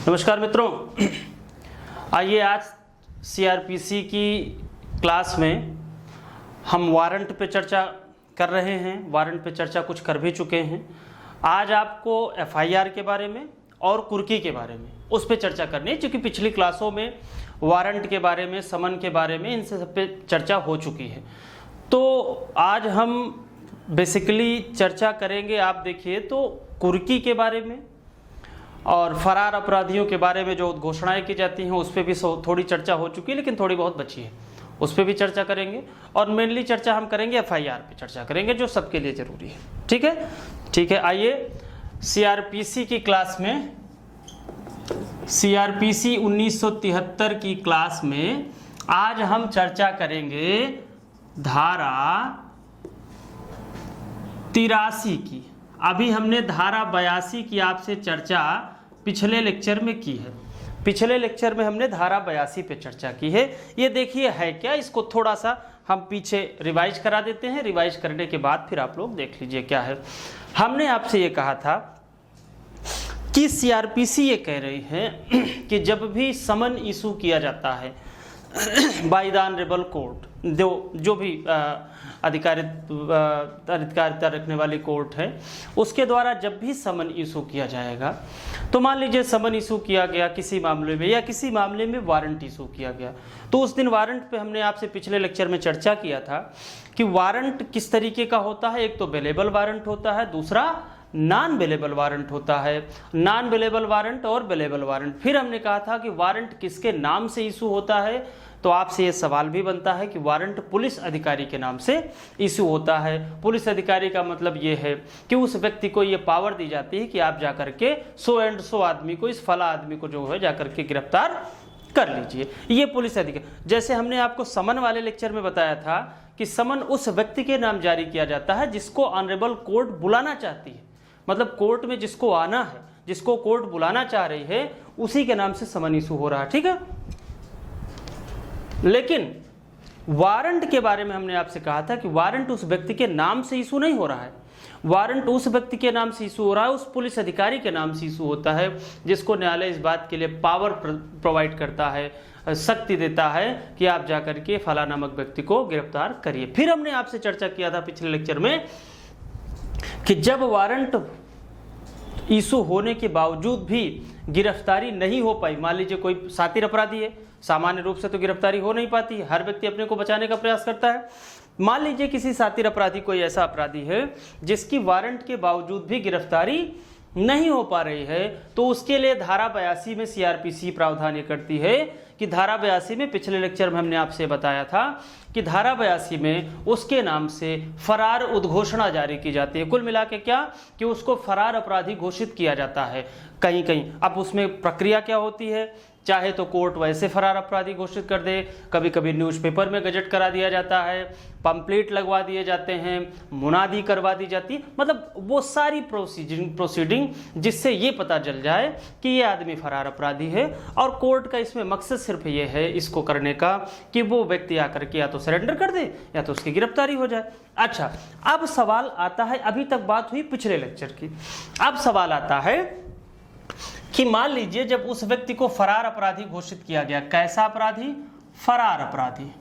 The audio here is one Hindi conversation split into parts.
नमस्कार मित्रों, आइए आज सीआरपीसी की क्लास में हम वारंट पे चर्चा कर रहे हैं। वारंट पे चर्चा कुछ कर भी चुके हैं। आज आपको एफआईआर के बारे में और कुर्की के बारे में उस पे चर्चा करनी है, क्योंकि पिछली क्लासों में वारंट के बारे में, समन के बारे में, इनसे सब पे चर्चा हो चुकी है। तो आज हम बेसिकली चर्चा करेंगे, आप देखिए तो कुर्की के बारे में और फरार अपराधियों के बारे में जो उद्घोषणाएं की जाती हैं उस पर भी थोड़ी चर्चा हो चुकी है, लेकिन थोड़ी बहुत बची है, उस पर भी चर्चा करेंगे। और मेनली चर्चा हम करेंगे एफआईआर पे चर्चा करेंगे, जो सबके लिए ज़रूरी है। ठीक है, ठीक है। आइए सीआरपीसी की क्लास में, सीआरपीसी 1973 की क्लास में आज हम चर्चा करेंगे धारा 83 की। अभी हमने धारा 82 की आपसे चर्चा पिछले लेक्चर में की है। पिछले लेक्चर में हमने धारा 82 पे चर्चा की है। ये देखिए है क्या, इसको थोड़ा सा हम पीछे रिवाइज करा देते हैं। रिवाइज करने के बाद फिर आप लोग देख लीजिए क्या है। हमने आपसे ये कहा था कि सीआरपीसी ये कह रही है कि जब भी समन इशू किया जाता है बाय द ऑनरेबल कोर्ट, जो भी अधिकारिता रखने वाली कोर्ट है, उसके द्वारा जब भी समन इशू किया जाएगा, तो मान लीजिए समन इशू किया गया किसी मामले में या किसी मामले में वारंट इशू किया गया, तो उस दिन वारंट पे हमने आपसे पिछले लेक्चर में चर्चा किया था कि वारंट किस तरीके का होता है। एक तो बेलेबल वारंट होता है, दूसरा नॉन बेलेबल वारंट होता है। नॉन बेलेबल वारंट और बेलेबल वारंट। फिर हमने कहा था कि वारंट किसके नाम से इशू होता है, तो आपसे ये सवाल भी बनता है कि वारंट पुलिस अधिकारी के नाम से इशू होता है। पुलिस अधिकारी का मतलब ये है कि उस व्यक्ति को ये पावर दी जाती है कि आप जाकर के सो एंड सो आदमी को, इस फला आदमी को जो है जाकर के गिरफ्तार कर लीजिए, ये पुलिस अधिकारी। जैसे हमने आपको समन वाले लेक्चर में बताया था कि समन उस व्यक्ति के नाम जारी किया जाता है जिसको ऑनरेबल कोर्ट बुलाना चाहती है, मतलब कोर्ट में जिसको आना है, जिसको कोर्ट बुलाना चाह रही है, उसी के नाम से समन इशू हो रहा है। ठीक है, लेकिन वारंट के बारे में हमने आपसे कहा था कि वारंट उस व्यक्ति के नाम से इशू नहीं हो रहा है। वारंट उस व्यक्ति के नाम से इशू हो रहा है, उस पुलिस अधिकारी के नाम से इशू होता है जिसको न्यायालय इस बात के लिए पावर प्रोवाइड करता है, शक्ति देता है कि आप जाकर के फला नामक व्यक्ति को गिरफ्तार करिए। फिर हमने आपसे चर्चा किया था पिछले लेक्चर में कि जब वारंट इशू होने के बावजूद भी गिरफ्तारी नहीं हो पाई, मान लीजिए कोई शातिर अपराधी है, सामान्य रूप से तो गिरफ्तारी हो नहीं पाती, हर व्यक्ति अपने को बचाने का प्रयास करता है। मान लीजिए किसी शातिर अपराधी, कोई ऐसा अपराधी है जिसकी वारंट के बावजूद भी गिरफ्तारी नहीं हो पा रही है, तो उसके लिए धारा 82 में सीआरपीसी प्रावधान ये करती है कि धारा 82 में, पिछले लेक्चर में हमने आपसे बताया था कि धारा 82 में उसके नाम से फरार उद्घोषणा जारी की जाती है। कुल मिला के क्या कि उसको फरार अपराधी घोषित किया जाता है कहीं कहीं। अब उसमें प्रक्रिया क्या होती है, चाहे तो कोर्ट वैसे फरार अपराधी घोषित कर दे, कभी कभी न्यूज़पेपर में गजट करा दिया जाता है, पंपलेट लगवा दिए जाते हैं, मुनादी करवा दी जाती है, मतलब वो सारी प्रोसीडिंग जिससे ये पता चल जाए कि ये आदमी फरार अपराधी है। और कोर्ट का इसमें मकसद सिर्फ ये है इसको करने का कि वो व्यक्ति आकर के या तो सरेंडर कर दे या तो उसकी गिरफ्तारी हो जाए। अच्छा, अब सवाल आता है, अभी तक बात हुई पिछले लेक्चर की, अब सवाल आता है कि मान लीजिए जब उस व्यक्ति को फरार अपराधी घोषित किया गया, कैसा अपराधी? फरार अपराधी।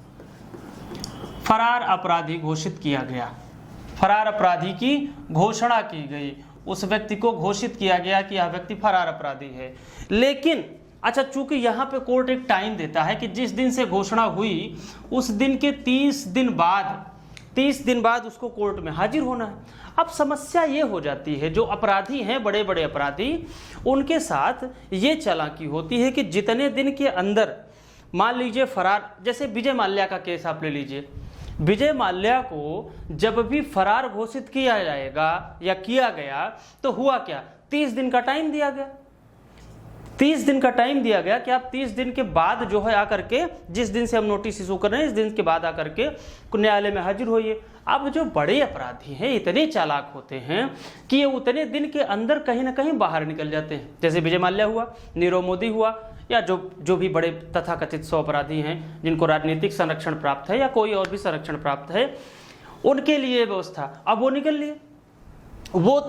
फरार अपराधी घोषित किया गया, फरार अपराधी की घोषणा की गई, उस व्यक्ति को घोषित किया गया कि यह व्यक्ति फरार अपराधी है। लेकिन अच्छा, चूंकि यहाँ पे कोर्ट एक टाइम देता है कि जिस दिन से घोषणा हुई उस दिन के 30 दिन बाद उसको कोर्ट में हाजिर होना है। अब समस्या ये हो जाती है, जो अपराधी हैं, बड़े बड़े अपराधी, उनके साथ ये चालाकी होती है कि जितने दिन के अंदर, मान लीजिए फरार, जैसे विजय माल्या का केस आप ले लीजिए, विजय माल्या को जब भी फरार घोषित किया जाएगा या किया गया तो हुआ क्या, 30 दिन का टाइम दिया गया। 30 दिन का टाइम दिया गया कि आप 30 दिन के बाद जो है आकर के, जिस दिन से हम नोटिस इशू कर रहे हैं, इस दिन के बाद आकर के न्यायालय में हाजिर होइए। अब जो बड़े अपराधी हैं इतने चालाक होते हैं कि ये उतने दिन के अंदर कहीं ना कहीं बाहर निकल जाते हैं। जैसे विजय माल्या हुआ, नीरव मोदी हुआ, या जो भी बड़े तथाकथित 100 अपराधी हैं जिनको राजनीतिक संरक्षण प्राप्त है या कोई और भी संरक्षण प्राप्त है, उनके लिए व्यवस्था। अब वो निकल लिए, वो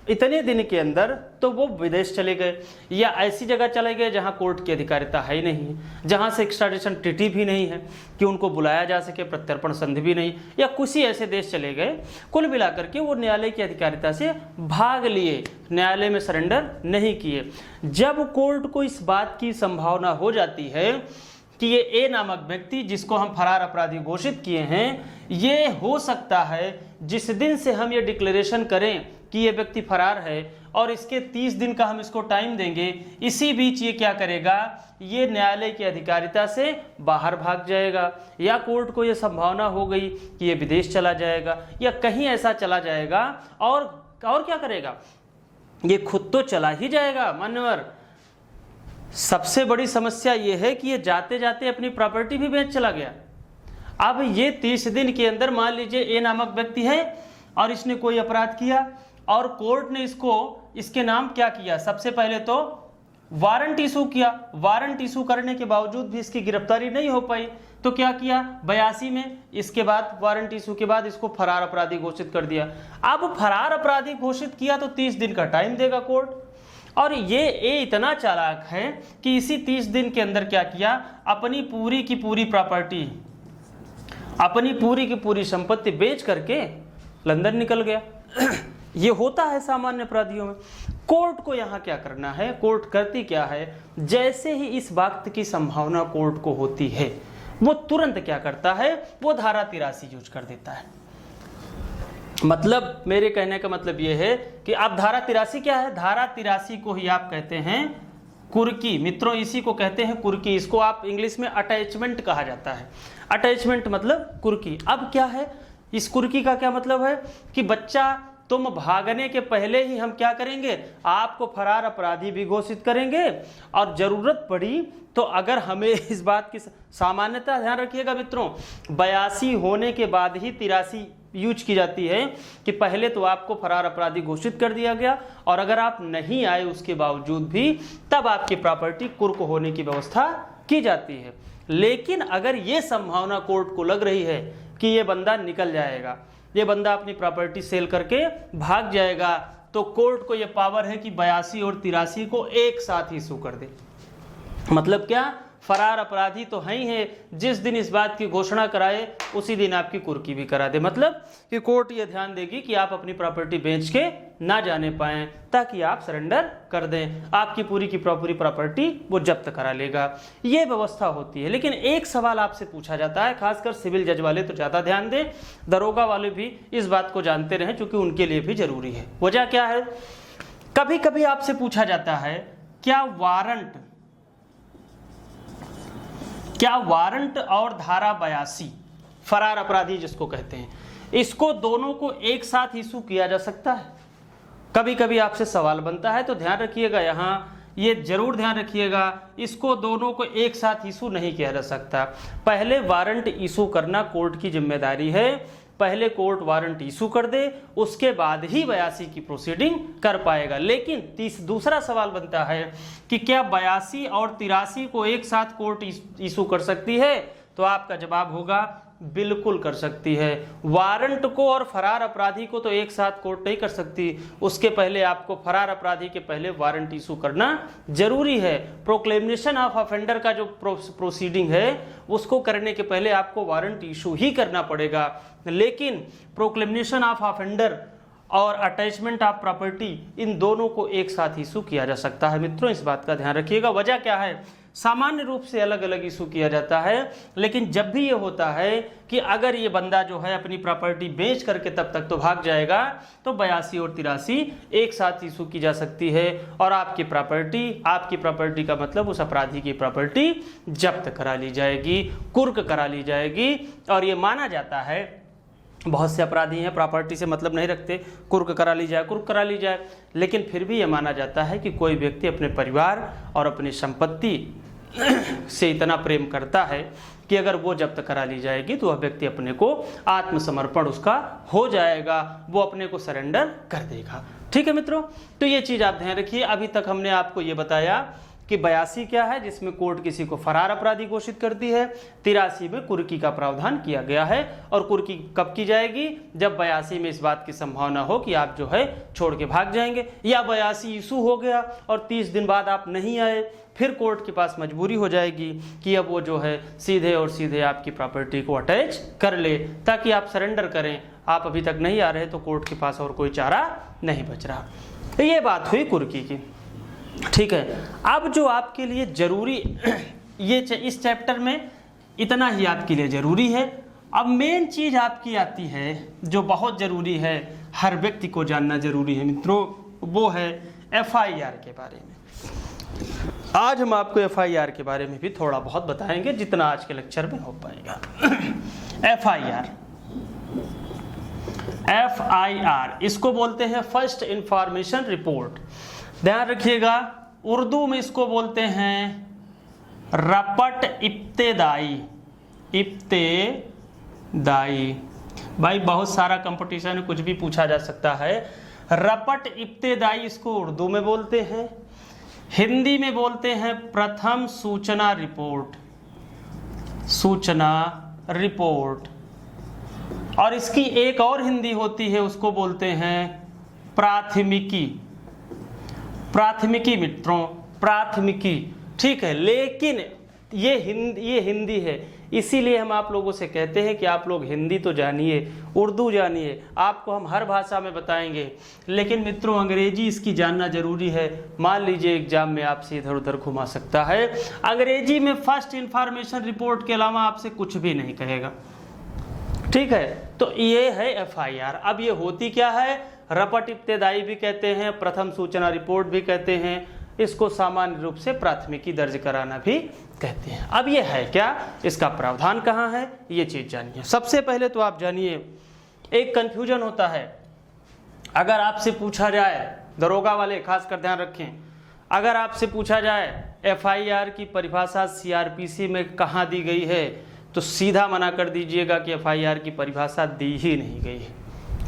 इतने दिन के अंदर तो वो विदेश चले गए या ऐसी जगह चले गए जहां कोर्ट की अधिकारिता है ही नहीं, जहां से एक्स्ट्राडिशन ट्रीटी भी नहीं है कि उनको बुलाया जा सके, प्रत्यर्पण संधि भी नहीं, या किसी ऐसे देश चले गए। कुल मिलाकर के वो न्यायालय की अधिकारिता से भाग लिए, न्यायालय में सरेंडर नहीं किए। जब कोर्ट को इस बात की संभावना हो जाती है कि ये ए नामक व्यक्ति जिसको हम फरार अपराधी घोषित किए हैं, ये हो सकता है जिस दिन से हम ये डिक्लेरेशन करें कि ये व्यक्ति फरार है और इसके 30 दिन का हम इसको टाइम देंगे, इसी बीच ये क्या करेगा, ये न्यायालय की अधिकारिता से बाहर भाग जाएगा, या कोर्ट को ये संभावना हो गई कि ये विदेश चला जाएगा या कहीं ऐसा चला जाएगा। और क्या करेगा, ये खुद तो चला ही जाएगा मान्यवर। सबसे बड़ी समस्या ये है कि ये जाते जाते अपनी प्रॉपर्टी भी बेच चला गया। अब ये 30 दिन के अंदर मान लीजिए ए नामक व्यक्ति है और इसने कोई अपराध किया और कोर्ट ने इसके नाम क्या किया, सबसे पहले तो वारंट इशू किया। वारंट इशू करने के बावजूद भी इसकी गिरफ्तारी नहीं हो पाई, तो क्या किया 82 में, इसके बाद वारंट इशू के बाद इसको फरार अपराधी घोषित कर दिया। अब फरार अपराधी घोषित किया तो 30 दिन का टाइम देगा कोर्ट, और ये इतना चालाक है कि इसी 30 दिन के अंदर क्या किया, अपनी पूरी की पूरी प्रॉपर्टी, अपनी पूरी की पूरी संपत्ति बेच करके लंदन निकल गया। ये होता है सामान्य अपराधियों में। कोर्ट को यहाँ क्या करना है, कोर्ट करती क्या है, जैसे ही इस बात की संभावना कोर्ट को होती है वो तुरंत क्या करता है, वो धारा 83 यूज कर देता है। मतलब मेरे कहने का मतलब ये है कि आप धारा 83 क्या है, धारा 83 को ही आप कहते हैं कुर्की। मित्रों इसी को कहते हैं कुर्की, इसको आप इंग्लिश में अटैचमेंट कहा जाता है। अटैचमेंट मतलब कुर्की। अब क्या है, इस कुर्की का क्या मतलब है कि बच्चा तुम भागने के पहले ही हम क्या करेंगे, आपको फरार अपराधी भी घोषित करेंगे, और जरूरत पड़ी तो अगर हमें इस बात की सामान्यता ध्यान रखिएगा मित्रों, 82 होने के बाद ही 83 यूज की जाती है कि पहले तो आपको फरार अपराधी घोषित कर दिया गया और अगर आप नहीं आए उसके बावजूद भी तब आपकी प्रॉपर्टी कुर्क होने की व्यवस्था की जाती है। लेकिन अगर ये संभावना कोर्ट को लग रही है कि ये बंदा निकल जाएगा, ये बंदा अपनी प्रॉपर्टी सेल करके भाग जाएगा, तो कोर्ट को ये पावर है कि 82 और 83 को एक साथ इशू कर दे। मतलब क्या, फरार अपराधी तो है ही है, जिस दिन इस बात की घोषणा कराए उसी दिन आपकी कुर्की भी करा दे। मतलब कि कोर्ट ये ध्यान देगी कि आप अपनी प्रॉपर्टी बेच के ना जाने पाएं ताकि आप सरेंडर कर दें, आपकी पूरी की पूरी प्रॉपर्टी वो जब्त करा लेगा। ये व्यवस्था होती है। लेकिन एक सवाल आपसे पूछा जाता है, खासकर सिविल जज वाले तो ज़्यादा ध्यान दें, दरोगा वाले भी इस बात को जानते रहें क्योंकि उनके लिए भी जरूरी है। वजह क्या है, कभी कभी आपसे पूछा जाता है क्या वारंट और धारा 82 फरार अपराधी जिसको कहते हैं, इसको दोनों को एक साथ इशू किया जा सकता है। कभी कभी आपसे सवाल बनता है, तो ध्यान रखिएगा, यहाँ ये जरूर ध्यान रखिएगा, इसको दोनों को एक साथ इशू नहीं किया जा सकता। पहले वारंट इशू करना कोर्ट की जिम्मेदारी है, पहले कोर्ट वारंट इशू कर दे उसके बाद ही 82 की प्रोसीडिंग कर पाएगा। लेकिन दूसरा सवाल बनता है कि क्या 82 और 83 को एक साथ कोर्ट इशू कर सकती है, तो आपका जवाब होगा बिल्कुल कर सकती है। वारंट को और फरार अपराधी को तो एक साथ कोर्ट नहीं कर सकती, उसके पहले आपको फरार अपराधी के पहले वारंट इशू करना जरूरी है। प्रोक्लेमेशन ऑफ ऑफेंडर का जो प्रोसीडिंग है उसको करने के पहले आपको वारंट इशू ही करना पड़ेगा। लेकिन प्रोक्लेमेशन ऑफ ऑफेंडर और अटैचमेंट ऑफ प्रॉपर्टी, इन दोनों को एक साथ इशू किया जा सकता है। मित्रों इस बात का ध्यान रखिएगा। वजह क्या है, सामान्य रूप से अलग अलग इशू किया जाता है, लेकिन जब भी ये होता है कि अगर ये बंदा जो है अपनी प्रॉपर्टी बेच करके तब तक तो भाग जाएगा, तो 82 और 83 एक साथ इशू की जा सकती है और आपकी प्रॉपर्टी का मतलब उस अपराधी की प्रॉपर्टी जब्त करा ली जाएगी, कुर्क करा ली जाएगी। और ये माना जाता है, बहुत से अपराधी हैं प्रॉपर्टी से मतलब नहीं रखते, कुर्क करा ली जाए, लेकिन फिर भी ये माना जाता है कि कोई व्यक्ति अपने परिवार और अपनी संपत्ति से इतना प्रेम करता है कि अगर वो जब्त करा ली जाएगी तो वह व्यक्ति अपने को आत्मसमर्पण उसका हो जाएगा, वो अपने को सरेंडर कर देगा। ठीक है मित्रों, तो ये चीज़ आप ध्यान रखिए। अभी तक हमने आपको ये बताया कि 82 क्या है, जिसमें कोर्ट किसी को फरार अपराधी घोषित करती है। 83 में कुर्की का प्रावधान किया गया है, और कुर्की कब की जाएगी, जब 82 में इस बात की संभावना हो कि आप जो है छोड़ के भाग जाएंगे, या 82 इशू हो गया और 30 दिन बाद आप नहीं आए, फिर कोर्ट के पास मजबूरी हो जाएगी कि अब वो जो है सीधे और सीधे आपकी प्रॉपर्टी को अटैच कर ले, ताकि आप सरेंडर करें। आप अभी तक नहीं आ रहे तो कोर्ट के पास और कोई चारा नहीं बच रहा। तो ये बात हुई कुर्की की, ठीक है। अब जो आपके लिए जरूरी ये इस चैप्टर में इतना ही आपके लिए जरूरी है। अब मेन चीज आपकी आती है जो बहुत जरूरी है, हर व्यक्ति को जानना जरूरी है मित्रों, वो है FIR के बारे में। आज हम आपको FIR के बारे में भी थोड़ा बहुत बताएंगे, जितना आज के लेक्चर में हो पाएगा। FIR इसको बोलते हैं फर्स्ट इंफॉर्मेशन रिपोर्ट। ध्यान रखिएगा, उर्दू में इसको बोलते हैं रपट इब्तेदाई। भाई बहुत सारा कंपटीशन है, कुछ भी पूछा जा सकता है। रपट इब्तेदाई इसको उर्दू में बोलते हैं, हिंदी में बोलते हैं प्रथम सूचना रिपोर्ट, और इसकी एक और हिंदी होती है, उसको बोलते हैं प्राथमिकी मित्रों, प्राथमिकी, ठीक है। लेकिन ये हिंदी है, इसीलिए हम आप लोगों से कहते हैं कि आप लोग हिंदी तो जानिए, उर्दू जानिए, आपको हम हर भाषा में बताएंगे, लेकिन मित्रों अंग्रेजी इसकी जानना जरूरी है। मान लीजिए एग्जाम में आपसे इधर उधर घुमा सकता है, अंग्रेजी में फर्स्ट इंफॉर्मेशन रिपोर्ट के अलावा आपसे कुछ भी नहीं कहेगा, ठीक है। तो ये है FIR। अब ये होती क्या है, रपट इब्तेदाई भी कहते हैं, प्रथम सूचना रिपोर्ट भी कहते हैं, इसको सामान्य रूप से प्राथमिकी दर्ज कराना भी कहते हैं। अब ये है क्या, इसका प्रावधान कहाँ है, ये चीज जानिए। सबसे पहले तो आप जानिए, एक कंफ्यूजन होता है, अगर आपसे पूछा जाए, दरोगा वाले खासकर ध्यान रखें, अगर आपसे पूछा जाए FIR की परिभाषा CRPC में कहाँ दी गई है, तो सीधा मना कर दीजिएगा कि FIR की परिभाषा दी ही नहीं गई है,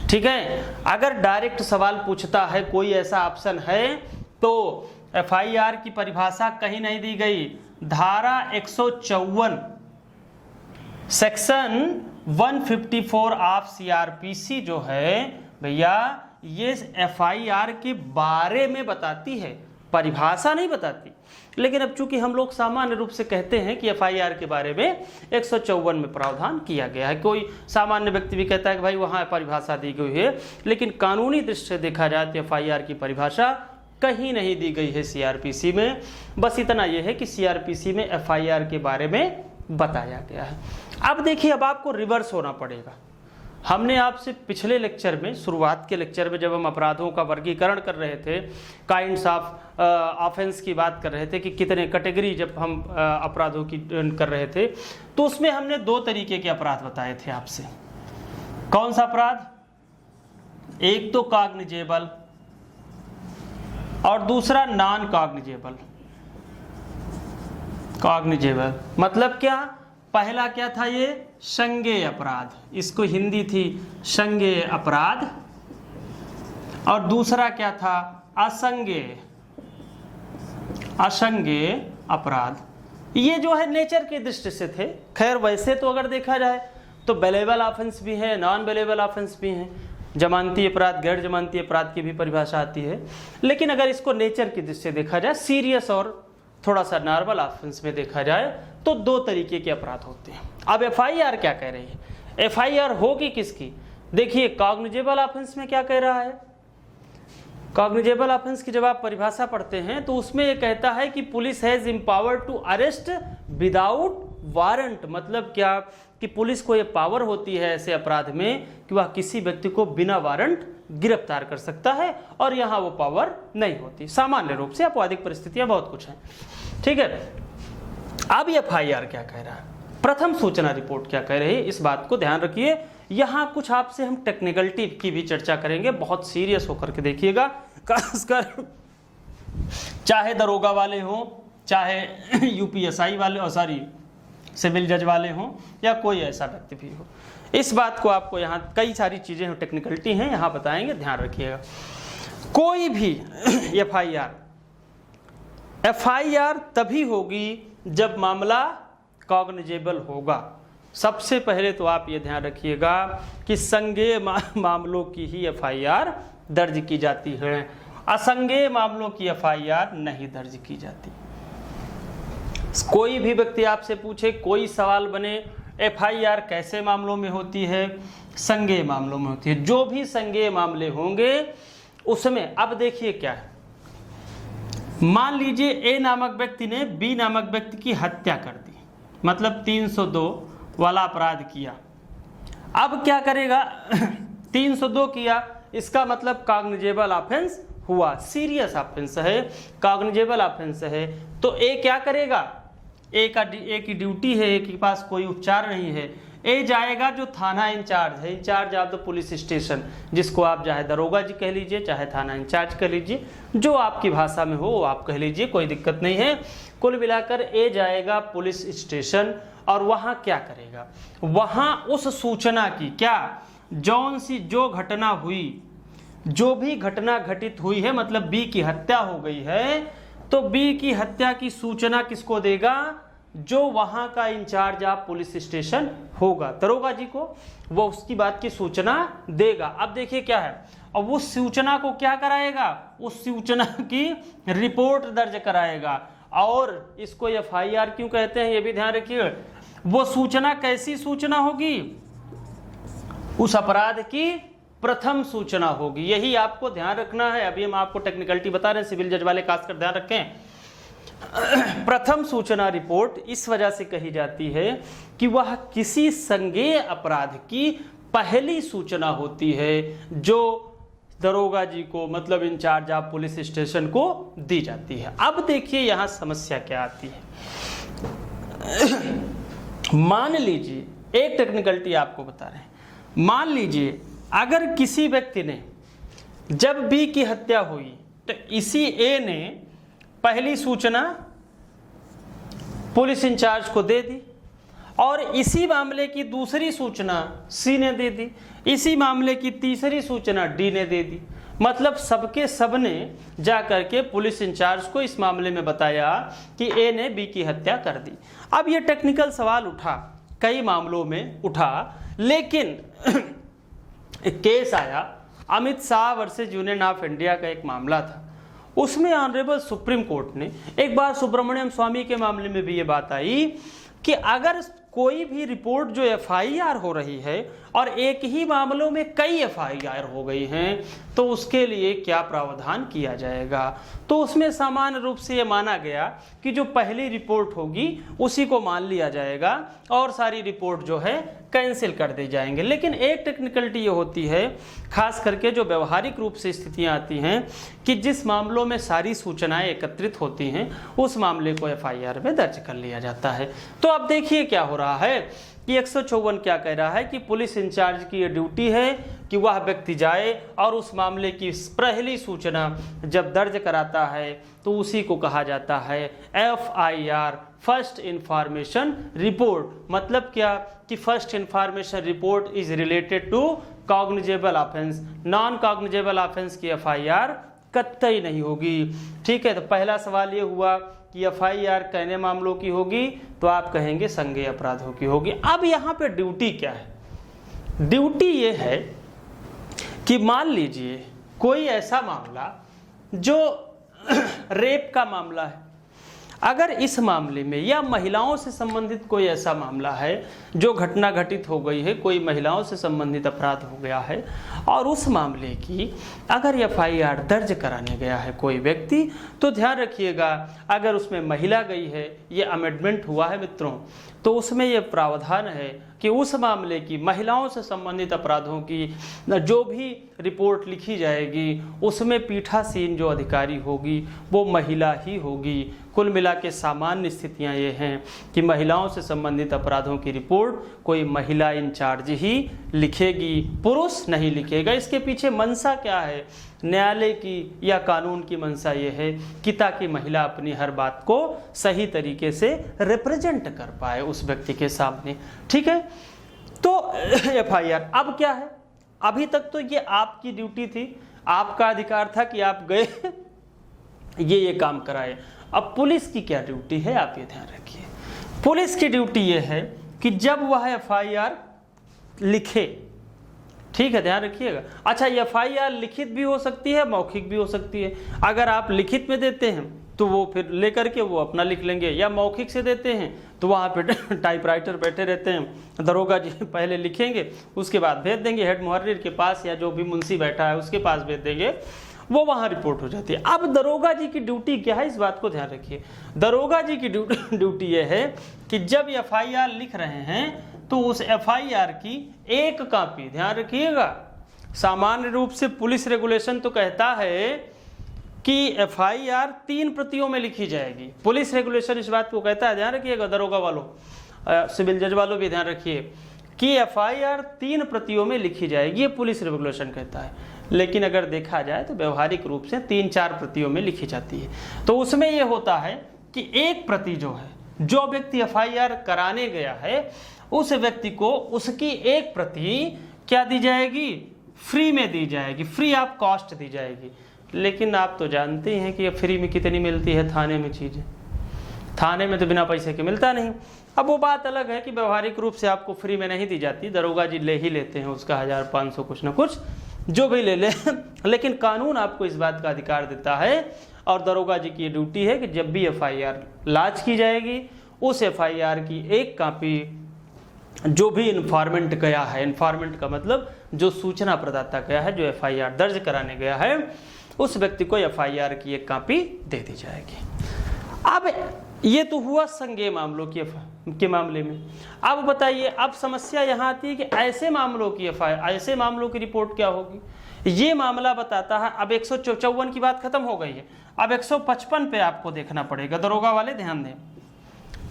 ठीक है। अगर डायरेक्ट सवाल पूछता है, कोई ऐसा ऑप्शन है, तो FIR की परिभाषा कहीं नहीं दी गई। धारा 154 सेक्शन 154 ऑफ CRPC जो है भैया, ये FIR के बारे में बताती है, परिभाषा नहीं बताती। लेकिन अब चूंकि हम लोग सामान्य रूप से कहते हैं कि FIR के बारे में 154 में प्रावधान किया गया है, कोई सामान्य व्यक्ति भी कहता है कि भाई वहाँ परिभाषा दी गई है, लेकिन कानूनी दृष्टि से देखा जाए तो FIR की परिभाषा कहीं नहीं दी गई है CRPC में। बस इतना यह है कि CRPC में FIR के बारे में बताया गया है। अब देखिए, अब आपको रिवर्स होना पड़ेगा। हमने आपसे पिछले लेक्चर में, शुरुआत के लेक्चर में, जब हम अपराधों का वर्गीकरण कर रहे थे, काइंड्स ऑफ ऑफेंस की बात कर रहे थे कि कितने कैटेगरी जब हम अपराधों की कर रहे थे, तो उसमें हमने 2 तरीके के अपराध बताए थे आपसे। कौन सा अपराध, एक तो कॉग्निजेबल और दूसरा नॉन कॉग्निजेबल। मतलब क्या, पहला क्या था, ये संज्ञेय अपराध, इसको हिंदी थी संज्ञेय अपराध, और दूसरा क्या था, असंज्ञेय अपराध। ये जो है नेचर की दृष्टि से थे। खैर वैसे तो अगर देखा जाए तो बेलेबल ऑफेंस भी है, नॉन बेलेबल ऑफेंस भी हैं, जमानती अपराध, गैर जमानती अपराध की भी परिभाषा आती है। लेकिन अगर इसको नेचर की दृष्टि से देखा जाए, सीरियस और थोड़ा सा नॉर्मल ऑफेंस में देखा जाए, तो 2 तरीके के अपराध होते हैं। अब FIR क्या कह रही है, FIR होगी किसकी, देखिए कॉग्निजेबल ऑफेंस में क्या कह रहा है। कॉग्निजेबल ऑफेंस की जब आप परिभाषा पढ़ते हैं तो उसमें यह कहता है कि police has empower to arrest without warrant. मतलब क्या, कि पुलिस को यह पावर होती है ऐसे अपराध में कि वह किसी व्यक्ति को बिना वारंट गिरफ्तार कर सकता है, और यहाँ वो पावर नहीं होती सामान्य रूप से। अपवादिक परिस्थितियां बहुत कुछ हैं, ठीक है। अब FIR क्या कह रहा है, प्रथम सूचना रिपोर्ट क्या कह रही है, इस बात को ध्यान रखिए। यहाँ कुछ आपसे हम टेक्निकलिटी की भी चर्चा करेंगे, बहुत सीरियस होकर के देखिएगा, खासकर चाहे दरोगा वाले हों, चाहे UPSI वाले, सिविल जज वाले हों, या कोई ऐसा व्यक्ति भी हो। इस बात को आपको यहाँ कई सारी चीज़ें टेक्निकलिटी हैं, यहाँ बताएंगे, ध्यान रखिएगा। कोई भी FIR FIR तभी होगी जब मामला कॉग्निजेबल होगा। सबसे पहले तो आप ये ध्यान रखिएगा कि संज्ञेय मामलों की ही FIR दर्ज की जाती है, असंज्ञेय मामलों की FIR नहीं दर्ज की जाती। कोई भी व्यक्ति आपसे पूछे, कोई सवाल बने, FIR कैसे मामलों में होती है? संज्ञेय मामलों में होती है। जो भी संज्ञेय मामले होंगे उसमें, अब देखिए क्या है, मान लीजिए A नामक व्यक्ति ने B नामक व्यक्ति की हत्या कर दी, मतलब 302 वाला अपराध किया। अब क्या करेगा 302 किया, इसका मतलब कॉग्निजेबल ऑफेंस हुआ, सीरियस ऑफेंस है, कॉग्निजेबल ऑफेंस है। तो ए क्या करेगा? ए की ड्यूटी है, ए के पास कोई उपचार नहीं है, ए जाएगा जो थाना इंचार्ज है, incharge of the police station, जिसको आप चाहे दरोगा जी कह लीजिए, चाहे थाना इंचार्ज कह लीजिए, जो आपकी भाषा में हो आप कह लीजिए, कोई दिक्कत नहीं है। कुल मिलाकर ए जाएगा पुलिस स्टेशन और वहाँ क्या करेगा? वहाँ उस सूचना की, क्या जो घटना हुई, जो भी घटना घटित हुई है, मतलब बी की हत्या हो गई है, तो बी की हत्या की सूचना किसको देगा? जो वहां का इंचार्ज ऑफ पुलिस स्टेशन होगा, दरोगा जी को, वो उसकी बात की सूचना देगा। अब देखिए क्या है, अब उस सूचना को क्या कराएगा? उस सूचना की रिपोर्ट दर्ज कराएगा। और इसको FIR क्यों कहते हैं ये भी ध्यान रखिए। वो सूचना कैसी सूचना होगी? उस अपराध की प्रथम सूचना होगी, यही आपको ध्यान रखना है। अभी हम आपको टेक्निकलिटी बता रहे हैं, सिविल जज वाले खासकर ध्यान रखें। प्रथम सूचना रिपोर्ट इस वजह से कही जाती है कि वह किसी संज्ञेय अपराध की पहली सूचना होती है जो दरोगा जी को, मतलब इंचार्ज ऑफ पुलिस स्टेशन को दी जाती है। अब देखिए यहां समस्या क्या आती है। मान लीजिए, एक टेक्निकलिटी आपको बता रहे हैं, मान लीजिए अगर किसी व्यक्ति ने, जब बी की हत्या हुई तो इसी ए ने पहली सूचना पुलिस इंचार्ज को दे दी, और इसी मामले की दूसरी सूचना सी ने दे दी, इसी मामले की तीसरी सूचना डी ने दे दी। मतलब सबके सब ने जा करके पुलिस इंचार्ज को इस मामले में बताया कि ए ने बी की हत्या कर दी। अब ये टेक्निकल सवाल उठा, कई मामलों में उठा, लेकिन एक केस आया, Amit Shah versus union of India का एक मामला था। उसमें ऑनरेबल सुप्रीम कोर्ट ने, एक बार सुब्रमण्यम स्वामी के मामले में भी ये बात आई कि अगर कोई भी रिपोर्ट जो FIR हो रही है और एक ही मामलों में कई FIR हो गई हैं, तो उसके लिए क्या प्रावधान किया जाएगा। तो उसमें सामान्य रूप से ये माना गया कि जो पहली रिपोर्ट होगी उसी को मान लिया जाएगा और सारी रिपोर्ट जो है कैंसिल कर दी जाएंगे। लेकिन एक टेक्निकलिटी ये होती है, खास करके जो व्यवहारिक रूप से स्थितियां आती हैं, कि जिस मामलों में सारी सूचनाएं एकत्रित होती हैं उस मामले को FIR में दर्ज कर लिया जाता है। तो अब देखिए क्या हो रहा है कि 154 क्या कह रहा है कि पुलिस इंचार्ज की ये ड्यूटी है कि वह व्यक्ति जाए और उस मामले की पहली सूचना जब दर्ज कराता है तो उसी को कहा जाता है FIR, फर्स्ट इंफॉर्मेशन रिपोर्ट। मतलब क्या कि first information report is related to cognizable offence, non cognizable offence की FIR कतई नहीं होगी। ठीक है, तो पहला सवाल ये हुआ कि FIR कहने मामलों की होगी, तो आप कहेंगे संज्ञेय अपराधों की होगी। अब यहाँ पे ड्यूटी क्या है? ड्यूटी ये है कि मान लीजिए कोई ऐसा मामला जो रेप का मामला है, अगर इस मामले में या महिलाओं से संबंधित कोई ऐसा मामला है जो घटना घटित हो गई है, कोई महिलाओं से संबंधित अपराध हो गया है और उस मामले की अगर FIR दर्ज कराने गया है कोई व्यक्ति, तो ध्यान रखिएगा अगर उसमें महिला गई है, ये अमेंडमेंट हुआ है मित्रों, तो उसमें ये प्रावधान है कि उस मामले की महिलाओं से संबंधित अपराधों की जो भी रिपोर्ट लिखी जाएगी उसमें पीठासीन जो अधिकारी होगी वो महिला ही होगी। कुल मिला के सामान्य स्थितियां ये हैं कि महिलाओं से संबंधित अपराधों की रिपोर्ट कोई महिला इंचार्ज ही लिखेगी, पुरुष नहीं लिखेगा। इसके पीछे मंशा क्या है? न्यायालय की या कानून की मंशा ये है कि ताकि महिला अपनी हर बात को सही तरीके से रिप्रेजेंट कर पाए उस व्यक्ति के सामने। ठीक है, तो FIR अब क्या है? अभी तक तो ये आपकी ड्यूटी थी, आपका अधिकार था कि आप गए ये काम कराए। अब पुलिस की क्या ड्यूटी है, आप ये ध्यान रखिए। पुलिस की ड्यूटी ये है कि जब वह एफआईआर लिखे, ठीक है, ध्यान रखिएगा। अच्छा, एफआईआर लिखित भी हो सकती है, मौखिक भी हो सकती है। अगर आप लिखित में देते हैं तो वो फिर लेकर के वो अपना लिख लेंगे, या मौखिक से देते हैं तो वहाँ पे टाइपराइटर बैठे रहते हैं, दरोगा जी पहले लिखेंगे, उसके बाद भेज देंगे हेड मुहर्रिर के पास, या जो भी मुंशी बैठा है उसके पास भेज देंगे, वो वहाँ रिपोर्ट हो जाती है। अब दरोगा जी की ड्यूटी क्या है, इस बात को ध्यान रखिए। दरोगा जी की ड्यूटी ये है कि जब एफआईआर लिख रहे हैं तो उस एफआईआर की एक कॉपी, ध्यान रखिएगा, सामान्य रूप से पुलिस रेगुलेशन तो कहता है कि एफआईआर 3 प्रतियों में लिखी जाएगी। पुलिस रेगुलेशन इस बात को कहता है, ध्यान रखिएगा दरोगा वालों, सिविल जज वालों भी ध्यान रखिए कि एफआईआर 3 प्रतियों में लिखी जाएगी, ये पुलिस रेगुलेशन कहता है। लेकिन अगर देखा जाए तो व्यवहारिक रूप से 3-4 प्रतियों में लिखी जाती है। तो उसमें यह होता है कि एक प्रति जो है, जो व्यक्ति एफआईआर कराने गया है उस व्यक्ति को उसकी एक प्रति क्या दी जाएगी, फ्री में दी जाएगी, फ्री ऑफ कॉस्ट दी जाएगी। लेकिन आप तो जानते हैं कि ये फ्री में कितनी मिलती है थाने में चीज़ें, थाने में तो बिना पैसे के मिलता नहीं। अब वो बात अलग है कि व्यवहारिक रूप से आपको फ्री में नहीं दी जाती, दरोगा जी ले ही लेते हैं उसका 1000-500 कुछ ना कुछ जो भी ले ले लेकिन कानून आपको इस बात का अधिकार देता है, और दरोगा जी की ड्यूटी है कि जब भी एफआईआर लॉन्च की जाएगी उस एफआईआर की एक कॉपी जो भी इन्फॉर्मेंट गया है, इन्फॉर्मेंट का मतलब जो सूचना प्रदाता गया है, जो एफआईआर दर्ज कराने गया है, उस व्यक्ति को एफआईआर की एक कॉपी दे दी जाएगी। अब ये तो हुआ संज्ञेय मामलों के मामले में। अब बताइए, अब समस्या यहाँ आती है कि ऐसे मामलों की एफआईआर, ऐसे मामलों की रिपोर्ट क्या होगी। ये मामला बताता है, अब 154 की बात खत्म हो गई है, अब 155 पे आपको देखना पड़ेगा। दरोगा वाले ध्यान दें,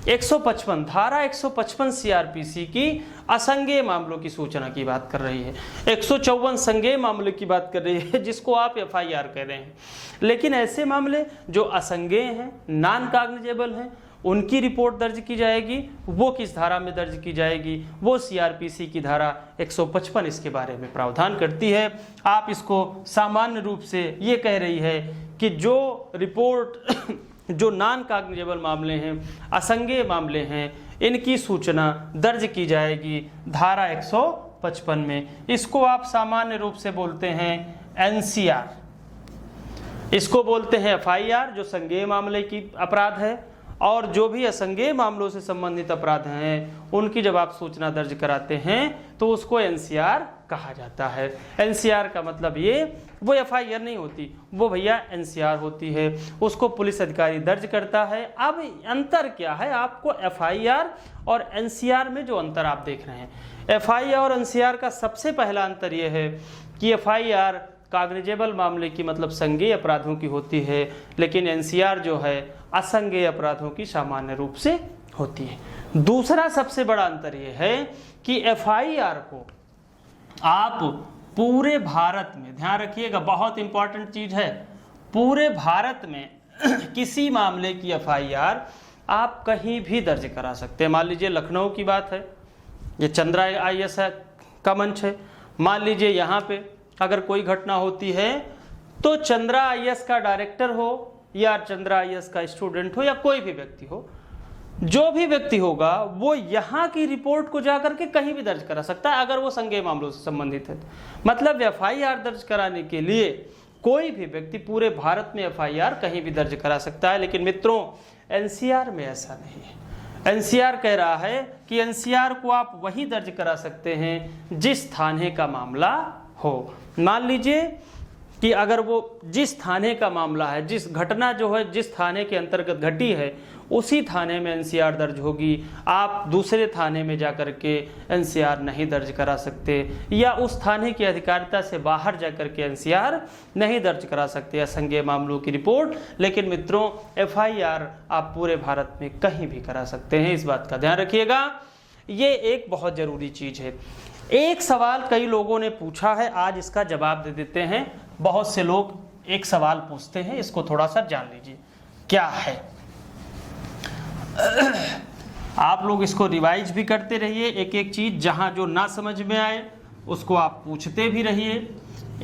155 धारा 155 सीआरपीसी की असंज्ञेय मामलों की सूचना की बात कर रही है, 154 संज्ञेय मामले की बात कर रही है, जिसको आप एफआईआर कह रहे हैं। लेकिन ऐसे मामले जो असंज्ञेय हैं, नॉन कॉग्निजेबल हैं, उनकी रिपोर्ट दर्ज की जाएगी। वो किस धारा में दर्ज की जाएगी, वो सीआरपीसी की धारा 155 इसके बारे में प्रावधान करती है। आप इसको सामान्य रूप से ये कह रही है कि जो रिपोर्ट जो नॉन कॉग्निजेबल मामले हैं, असंज्ञेय मामले हैं, इनकी सूचना दर्ज की जाएगी धारा 155 में। इसको आप सामान्य रूप से बोलते हैं एनसीआर, इसको बोलते हैं एफआईआर जो संज्ञेय मामले की अपराध है, और जो भी असंज्ञेय मामलों से संबंधित अपराध हैं उनकी जब आप सूचना दर्ज कराते हैं तो उसको एनसीआर कहा जाता है। एनसीआर का मतलब ये, वो एफआईआर नहीं होती, वो भैया एनसीआर होती है, उसको पुलिस अधिकारी दर्ज करता है। अब अंतर क्या है, आपको एफआईआर और एनसीआर में जो अंतर आप देख रहे हैं, एफआईआर और एनसीआर का सबसे पहला अंतर ये है कि एफआईआर कॉग्निजेबल मामले की मतलब संज्ञेय अपराधों की होती है, लेकिन एनसीआर जो है असंज्ञेय अपराधों की सामान्य रूप से होती है। दूसरा सबसे बड़ा अंतर यह है कि एफआईआर को आप पूरे भारत में, ध्यान रखिएगा बहुत इंपॉर्टेंट चीज है, पूरे भारत में किसी मामले की एफआईआर आप कहीं भी दर्ज करा सकते हैं। मान लीजिए लखनऊ की बात है, ये चंद्रा आईएएस का मंच है, मान लीजिए यहाँ पे अगर कोई घटना होती है तो चंद्रा आईएएस का डायरेक्टर हो या चंद्रा आईएएस का स्टूडेंट हो या कोई भी व्यक्ति हो, जो भी व्यक्ति होगा वो यहाँ की रिपोर्ट को जाकर के कहीं भी दर्ज करा सकता है अगर वो संज्ञेय मामलों से संबंधित है। मतलब एफआईआर दर्ज कराने के लिए कोई भी व्यक्ति पूरे भारत में एफआईआर कहीं भी दर्ज करा सकता है। लेकिन मित्रों, एनसीआर में ऐसा नहीं है। एनसीआर कह रहा है कि एनसीआर को आप वहीं दर्ज करा सकते हैं जिस थाने का मामला हो। मान लीजिए कि अगर वो जिस थाने का मामला है, जिस घटना जो है जिस थाने के अंतर्गत घटी है, उसी थाने में एनसीआर दर्ज होगी। आप दूसरे थाने में जाकर के एनसीआर नहीं दर्ज करा सकते, या उस थाने की अधिकारिता से बाहर जाकर के एनसीआर नहीं दर्ज करा सकते असंज्ञेय मामलों की रिपोर्ट। लेकिन मित्रों, एफआईआर आप पूरे भारत में कहीं भी करा सकते हैं, इस बात का ध्यान रखिएगा। ये एक बहुत ज़रूरी चीज़ है। एक सवाल कई लोगों ने पूछा है, आज इसका जवाब दे देते हैं। बहुत से लोग एक सवाल पूछते हैं, इसको थोड़ा सा जान लीजिए क्या है। आप लोग इसको रिवाइज भी करते रहिए, एक एक चीज जहां जो ना समझ में आए उसको आप पूछते भी रहिए।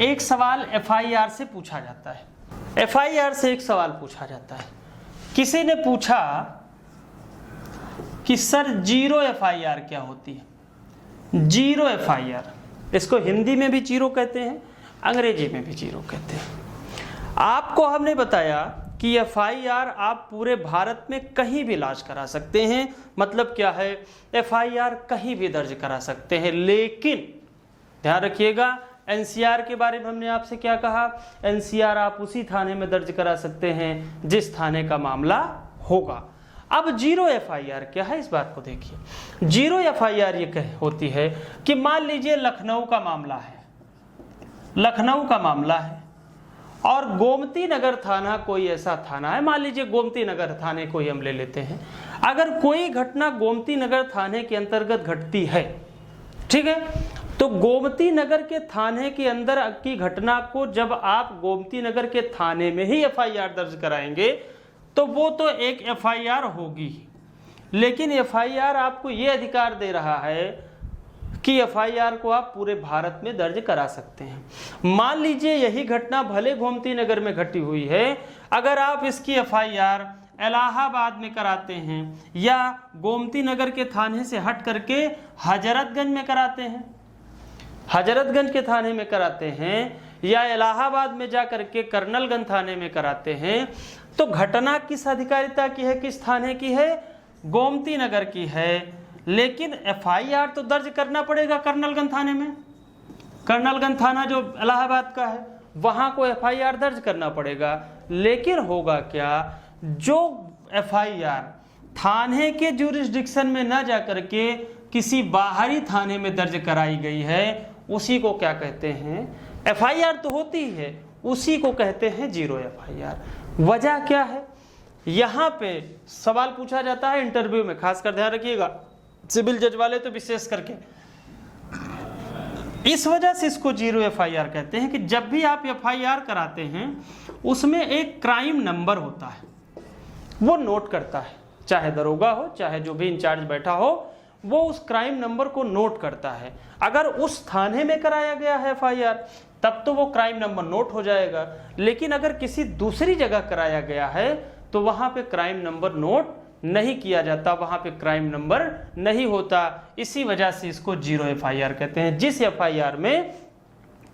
एक सवाल एफआईआर से पूछा जाता है, एफआईआर से एक सवाल पूछा जाता है किसी ने पूछा कि सर जीरो एफआईआर क्या होती है। जीरो एफआईआर, इसको हिंदी में भी जीरो कहते हैं, अंग्रेजी में भी जीरो कहते हैं। आपको हमने बताया कि एफआईआर आप पूरे भारत में कहीं भी लॉन्च करा सकते हैं। मतलब क्या है, एफआईआर कहीं भी दर्ज करा सकते हैं, लेकिन ध्यान रखिएगा एनसीआर के बारे में हमने आपसे क्या कहा, एनसीआर आप उसी थाने में दर्ज करा सकते हैं जिस थाने का मामला होगा। अब जीरो एफआईआर क्या है, इस बात को देखिए। जीरो एफआईआर ये होती है कि मान लीजिए लखनऊ का मामला है, लखनऊ का मामला है और गोमती नगर थाना कोई ऐसा थाना है, मान लीजिए गोमती नगर थाने को ही हम ले लेते हैं। अगर कोई घटना गोमती नगर थाने के अंतर्गत घटती है, ठीक है, तो गोमती नगर के थाने के अंदर की घटना को जब आप गोमती नगर के थाने में ही एफआईआर दर्ज कराएंगे तो वो तो एक एफआईआर होगी, लेकिन एफआईआर आपको ये अधिकार दे रहा है कि एफआईआर को आप पूरे भारत में दर्ज करा सकते हैं। मान लीजिए यही घटना भले गोमती नगर में घटी हुई है, अगर आप इसकी एफआईआर इलाहाबाद में कराते हैं या गोमती नगर के थाने से हट करके हजरतगंज में कराते हैं, हजरतगंज के थाने में कराते हैं या इलाहाबाद में जा करके कर्नलगंज थाने में कराते हैं, तो घटना किस अधिकारिता की है, किस थाने की है, गोमती नगर की है, लेकिन एफआईआर तो दर्ज करना पड़ेगा कर्नलगंज थाने में। कर्नलगंज थाना जो इलाहाबाद का है वहां को एफआईआर दर्ज करना पड़ेगा। लेकिन होगा क्या, जो एफआईआर थाने के ज्यूरिसडिक्शन में न जाकर के किसी बाहरी थाने में दर्ज कराई गई है, उसी को क्या कहते हैं, एफआईआर तो होती है, उसी को कहते हैं जीरो एफआईआर। वजह क्या है, यहाँ पे सवाल पूछा जाता है इंटरव्यू में, खासकर ध्यान रखिएगा सिविल जज वाले तो विशेष करके, इस वजह से इसको जीरो एफआईआर कहते हैं कि जब भी आप एफआईआर कराते हैं उसमें एक क्राइम नंबर होता है, वो नोट करता है, चाहे दरोगा हो चाहे जो भी इंचार्ज बैठा हो, वो उस क्राइम नंबर को नोट करता है। अगर उस थाने में कराया गया है एफआईआर तब तो वो क्राइम नंबर नोट हो जाएगा, लेकिन अगर किसी दूसरी जगह कराया गया है तो वहां पे क्राइम नंबर नोट नहीं किया जाता, वहां पे क्राइम नंबर नहीं होता। इसी वजह से इसको जीरो एफआईआर कहते हैं। जिस एफआईआर में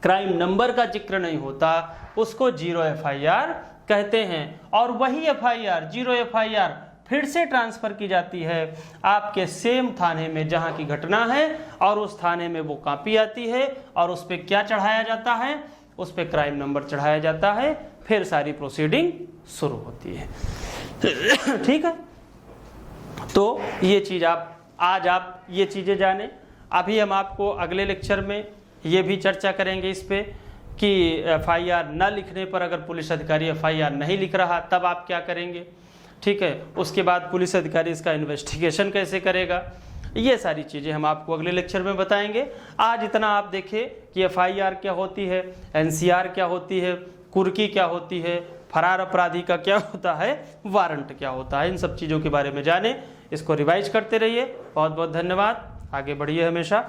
क्राइम नंबर का जिक्र नहीं होता उसको जीरो एफआईआर कहते हैं। और वही एफआईआर, जीरो एफआईआर फिर से ट्रांसफर की जाती है आपके सेम थाने में जहां की घटना है, और उस थाने में वो कॉपी आती है और उस पर क्या चढ़ाया जाता है, उस पर क्राइम नंबर चढ़ाया जाता है, फिर सारी प्रोसीडिंग शुरू होती है। ठीक है, तो ये चीज आज आप ये चीजें जाने। अभी हम आपको अगले लेक्चर में ये भी चर्चा करेंगे इस पे कि एफआईआर न लिखने पर अगर पुलिस अधिकारी एफआईआर नहीं लिख रहा तब आप क्या करेंगे, ठीक है, उसके बाद पुलिस अधिकारी इसका इन्वेस्टिगेशन कैसे करेगा, ये सारी चीज़ें हम आपको अगले लेक्चर में बताएंगे। आज इतना आप देखें कि एफआईआर क्या होती है, एनसीआर क्या होती है, कुर्की क्या होती है, फरार अपराधी का क्या होता है, वारंट क्या होता है, इन सब चीज़ों के बारे में जाने। इसको रिवाइज करते रहिए। बहुत बहुत धन्यवाद, आगे बढ़िए हमेशा।